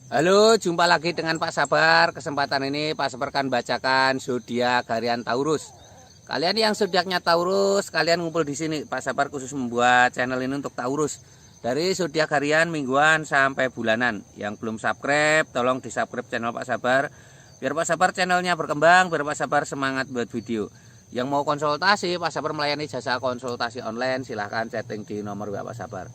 Halo, jumpa lagi dengan Pak Sabar. Kesempatan ini Pak Sabar akan bacakan zodiak harian Taurus. Kalian yang zodiaknya Taurus, kalian ngumpul di sini. Pak Sabar khusus membuat channel ini untuk Taurus. Dari zodiak harian, mingguan sampai bulanan. Yang belum subscribe, tolong di-subscribe channel Pak Sabar. Biar Pak Sabar channelnya berkembang, biar Pak Sabar semangat buat video. Yang mau konsultasi, Pak Sabar melayani jasa konsultasi online. Silahkan chatting di nomor WA Pak Sabar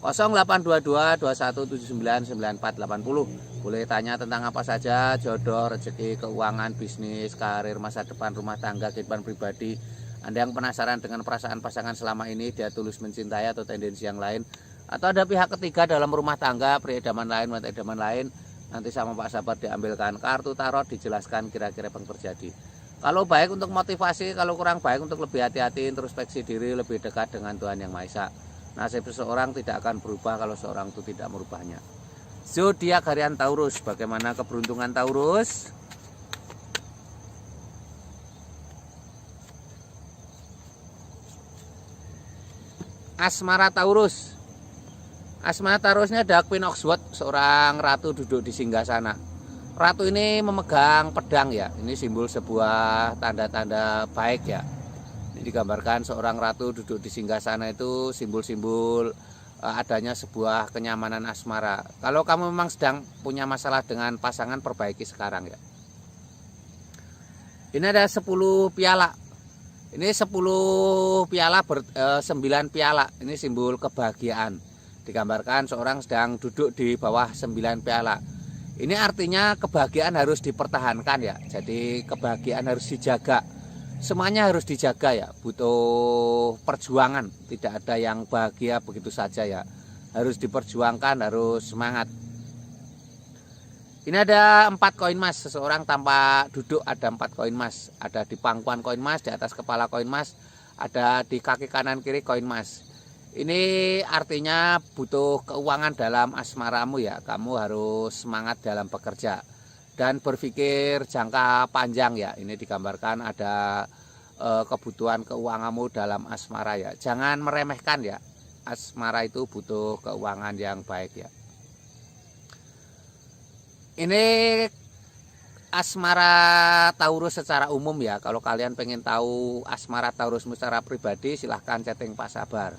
0822 2179 9480. Boleh tanya tentang apa saja, jodoh, rezeki, keuangan, bisnis, karir, masa depan, rumah tangga, kehidupan pribadi. Anda yang penasaran dengan perasaan pasangan selama ini, dia tulus mencintai atau tendensi yang lain, atau ada pihak ketiga dalam rumah tangga, pria idaman lain, wanita idaman lain, nanti sama Pak Sabar diambilkan kartu tarot, dijelaskan kira-kira apa yang terjadi. Kalau baik untuk motivasi, kalau kurang baik untuk lebih hati-hati, introspeksi diri, lebih dekat dengan Tuhan Yang Maha Esa. Nasib seseorang tidak akan berubah kalau seorang itu tidak merubahnya. Zodiak harian Taurus, bagaimana keberuntungan Taurus? Asmara Taurus. Asmara Taurusnya ada Queen Oxford, seorang ratu duduk di singgasana. Ratu ini memegang pedang ya. Ini simbol sebuah tanda-tanda baik ya. Ini digambarkan seorang ratu duduk di singgasana, itu simbol-simbol adanya sebuah kenyamanan asmara. Kalau kamu memang sedang punya masalah dengan pasangan, perbaiki sekarang ya. Ini ada 10 piala. Ini 10 piala 9 piala. Ini simbol kebahagiaan. Digambarkan seorang sedang duduk di bawah 9 piala. Ini artinya kebahagiaan harus dipertahankan ya. Jadi kebahagiaan harus dijaga. Semuanya harus dijaga ya, butuh perjuangan. Tidak ada yang bahagia begitu saja ya. Harus diperjuangkan, harus semangat. Ini ada 4 koin emas. Seseorang tanpa duduk ada 4 koin emas. Ada di pangkuan koin emas, di atas kepala koin emas, ada di kaki kanan kiri koin emas. Ini artinya butuh keuangan dalam asmaramu ya. Kamu harus semangat dalam bekerja dan berpikir jangka panjang ya. Ini digambarkan ada kebutuhan keuanganmu dalam asmara ya. Jangan meremehkan ya. Asmara itu butuh keuangan yang baik ya. Ini asmara Taurus secara umum ya. Kalau kalian pengen tahu asmara Taurusmu secara pribadi, silahkan chatting Pak Sabar.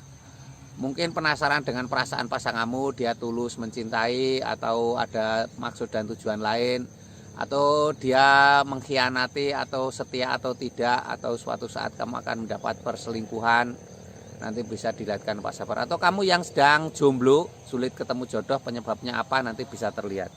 Mungkin penasaran dengan perasaan pasanganmu, dia tulus mencintai atau ada maksud dan tujuan lain, atau dia mengkhianati atau setia atau tidak, atau suatu saat kamu akan mendapat perselingkuhan, nanti bisa dilihatkan Pak Sabar. Atau kamu yang sedang jomblo, sulit ketemu jodoh, penyebabnya apa, nanti bisa terlihat.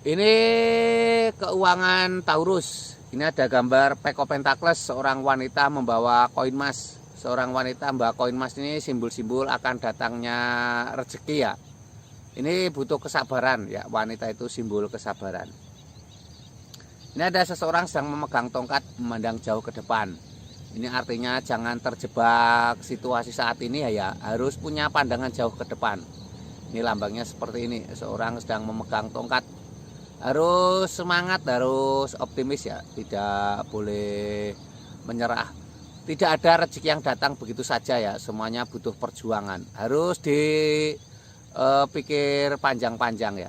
Ini keuangan Taurus. Ini ada gambar Pack of Pentacles, seorang wanita membawa koin emas. Seorang wanita membawa koin emas ini simbol-simbol akan datangnya rezeki ya. Ini butuh kesabaran ya, wanita itu simbol kesabaran. Ini ada seseorang sedang memegang tongkat memandang jauh ke depan. Ini artinya jangan terjebak situasi saat ini ya, harus punya pandangan jauh ke depan. Ini lambangnya seperti ini, seorang sedang memegang tongkat. Harus semangat, harus optimis ya, tidak boleh menyerah. Tidak ada rezeki yang datang begitu saja ya, semuanya butuh perjuangan. Harus dipikir panjang-panjang ya.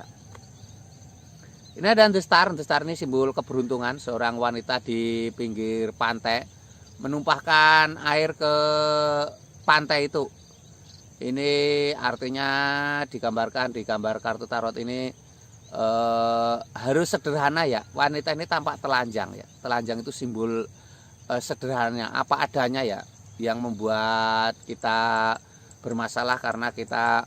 Ini ada The Star. The Star ini simbol keberuntungan. Seorang wanita di pinggir pantai menumpahkan air ke pantai itu. Ini artinya digambarkan di gambar kartu tarot ini harus sederhana ya. Wanita ini tampak telanjang ya. Telanjang itu simbol sederhananya, apa adanya ya, yang membuat kita bermasalah karena kita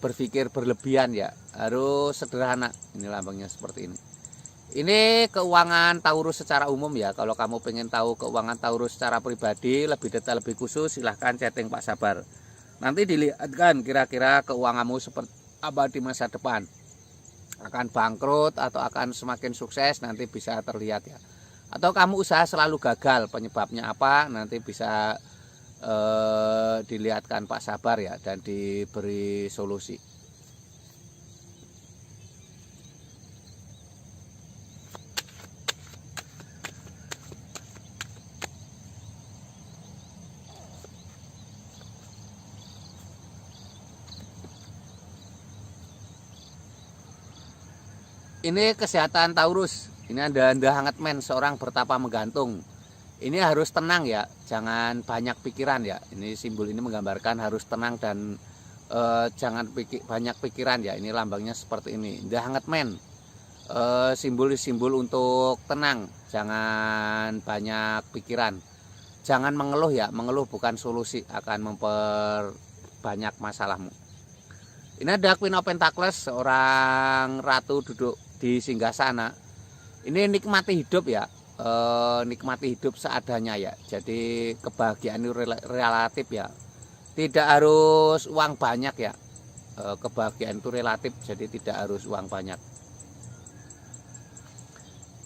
berpikir berlebihan ya. Harus sederhana. Ini lambangnya seperti ini. Ini keuangan Taurus secara umum ya. Kalau kamu pengen tahu keuangan Taurus secara pribadi, lebih detail, lebih khusus, silahkan chatting Pak Sabar. Nanti dilihatkan kira-kira keuanganmu seperti apa di masa depan. Akan bangkrut atau akan semakin sukses, nanti bisa terlihat ya. Atau kamu usaha selalu gagal, penyebabnya apa, nanti bisa dilihatkan Pak Sabar ya, dan diberi solusi. Ini kesehatan Taurus. Ini ada hangat men, seorang bertapa menggantung. Ini harus tenang ya, jangan banyak pikiran ya. Ini simbol ini menggambarkan harus tenang dan jangan banyak pikiran ya. Ini lambangnya seperti ini. Hangat men, simbol untuk tenang, jangan banyak pikiran, jangan mengeluh ya. Mengeluh bukan solusi, akan memperbanyak masalahmu. Ini ada Queen of Pentacles, seorang ratu duduk di singgasana. Ini nikmati hidup ya, nikmati hidup seadanya ya. Jadi kebahagiaan itu relatif ya, tidak harus uang banyak ya. Kebahagiaan itu relatif, jadi tidak harus uang banyak.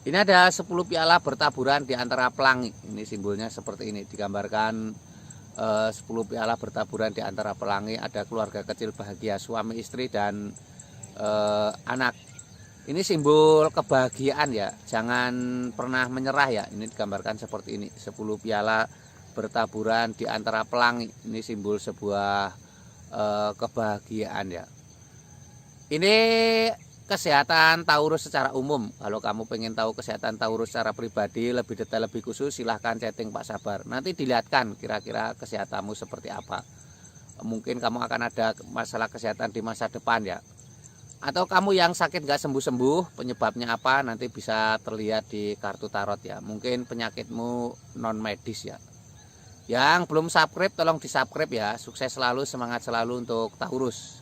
Ini ada 10 piala bertaburan di antara pelangi. Ini simbolnya seperti ini, digambarkan 10 piala bertaburan di antara pelangi. Ada keluarga kecil bahagia, suami istri dan anak. Ini simbol kebahagiaan ya, jangan pernah menyerah ya. Ini digambarkan seperti ini, 10 piala bertaburan di antara pelangi. Ini simbol sebuah kebahagiaan ya. Ini kesehatan Taurus secara umum. Kalau kamu pengen tahu kesehatan Taurus secara pribadi lebih detail, lebih khusus, silahkan chatting Pak Sabar. Nanti dilihatkan kira-kira kesehatanmu seperti apa. Mungkin kamu akan ada masalah kesehatan di masa depan ya. Atau kamu yang sakit gak sembuh-sembuh, penyebabnya apa, nanti bisa terlihat di kartu tarot ya. Mungkin penyakitmu non medis ya. Yang belum subscribe tolong di subscribe ya. Sukses selalu, semangat selalu untuk Taurus.